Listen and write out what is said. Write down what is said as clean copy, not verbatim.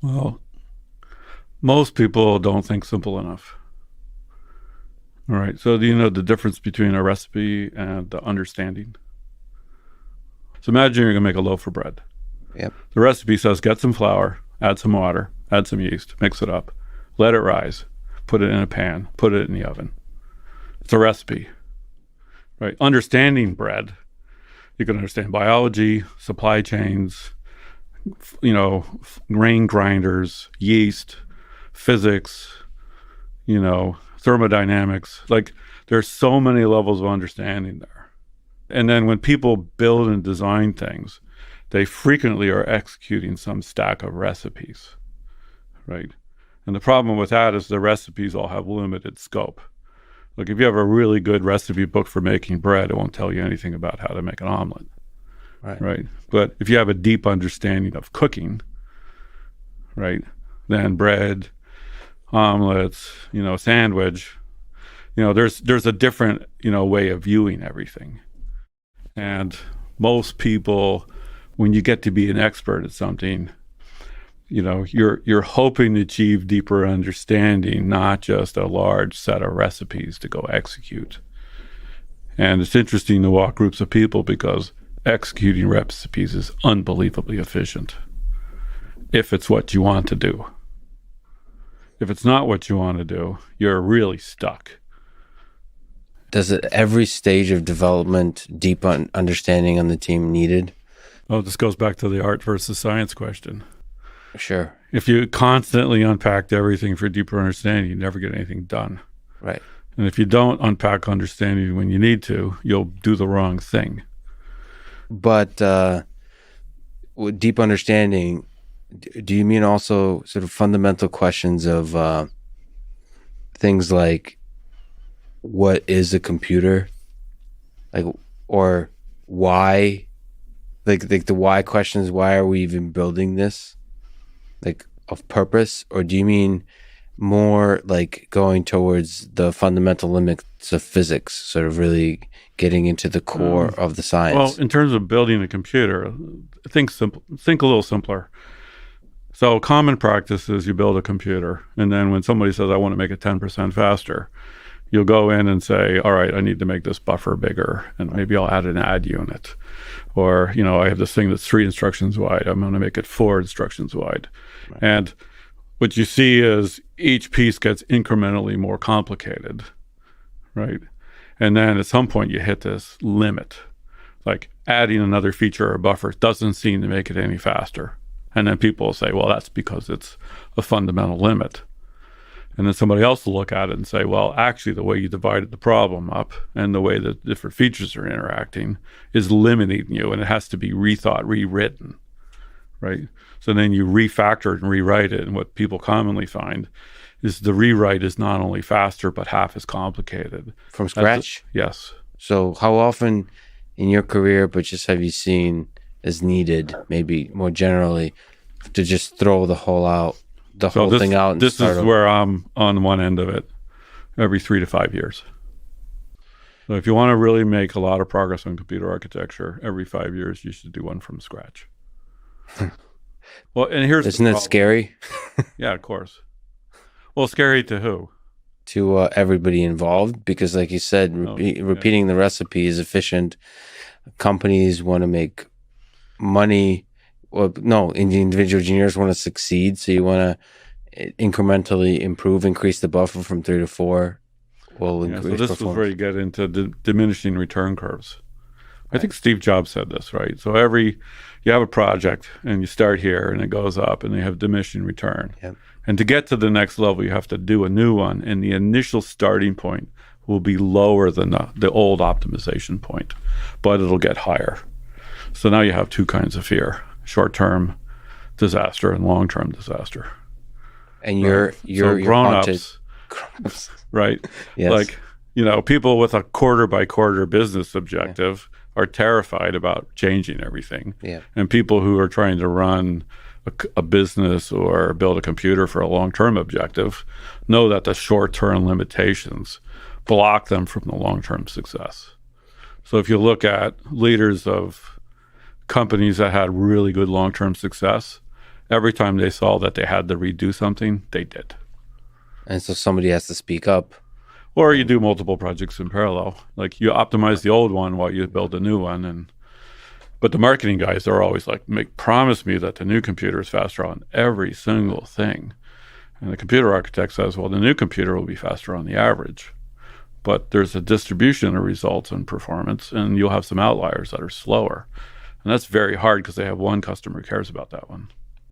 Well, most people don't think simple enough. All right. So do you know the difference between a recipe and the understanding? So imagine you're going to make a loaf of bread. Yep. The recipe says get some flour, add some water, add some yeast, mix it up, let it rise, put it in a pan, put it in the oven. It's a recipe, right? Understanding bread, you can understand biology, supply chains, grain grinders, yeast, physics, thermodynamics. Like there's so many levels of understanding there. And then when people build and design things, they frequently are executing some stack of recipes, right? And the problem with that is the recipes all have limited scope. Like if you have a really good recipe book for making bread, it won't tell you anything about how to make an omelet, Right. right? But if you have a deep understanding of cooking, right, then bread, omelets, sandwich, there's a different, way of viewing everything. And most people, when you get to be an expert at something, you're hoping to achieve deeper understanding, not just a large set of recipes to go execute. And it's interesting to walk groups of people because executing recipes is unbelievably efficient if it's what you want to do. If it's not what you want to do, you're really stuck. Does it every stage of development, deep understanding on the team needed? Oh, this goes back to the art versus science question. Sure. If you constantly unpacked everything for deeper understanding, you never get anything done. Right. And if you don't unpack understanding when you need to, you'll do the wrong thing. But with deep understanding, do you mean also sort of fundamental questions of things like what is a computer, like, or why, like the why questions? Why are we even building this, like of purpose? Or do you mean more like going towards the fundamental limits of physics, sort of really getting into the core of the Well, science? in terms of building a computer, think simple. Think a little simpler. So common practice is you build a computer, and then when somebody says, I want to make it 10% faster, you'll go in and say, all right, I need to make this buffer bigger, and maybe I'll add an add unit. Or, I have this thing that's 3 instructions wide. I'm going to make it 4 instructions wide. Right. And what you see is each piece gets incrementally more complicated, right? And then at some point you hit this limit. Like adding another feature or buffer doesn't seem to make it any faster. And then people will say, well, that's because it's a fundamental limit. And then somebody else will look at it and say, well, actually, the way you divided the problem up and the way that different features are interacting is limiting you, and it has to be rethought, rewritten, right? So then you refactor it and rewrite it. And what people commonly find is the rewrite is not only faster, but half as complicated. From scratch? Yes. So how often in your career, but just have you seen as needed, maybe more generally, to just throw the whole thing out and this start is over? where I'm on one end of it, every 3 to 5 years. So if you want to really make a lot of progress on computer architecture, every 5 years you should do one from scratch. Well, and here's Isn't it scary Yeah, of course. Well, scary to who? to everybody involved? Because like you said, repeating the recipe is efficient. Companies want to make money. Well, no, individual engineers want to succeed. So you want to incrementally increase the buffer from 3 to 4. Will Yeah, increase so this is where you get into diminishing return curves. I think Steve Jobs said this, right? So you have a project and you start here and it goes up and you have diminishing return. Yep. And to get to the next level, you have to do a new one. And the initial starting point will be lower than the old optimization point, but it'll get higher. So now you have 2 kinds of fear: short-term disaster and long-term disaster. And Right? you're grown-ups, grown-ups. right? Yes. Like, people with a quarter by quarter business objective are terrified about changing everything. Yeah. And people who are trying to run a business or build a computer for a long-term objective know that the short-term limitations block them from the long-term success. So if you look at leaders of companies that had really good long-term success, Every time they saw that they had to redo something, they did. And so somebody has to speak up. Or you do multiple projects in parallel. Like you optimize the old one while you build a new one. But the marketing guys are always like, promise me that the new computer is faster on every single thing. And the computer architect says, well, the new computer will be faster on the average. But there's a distribution of results and performance, and you'll have some outliers that are slower. And that's very hard because they have one customer who cares about that one.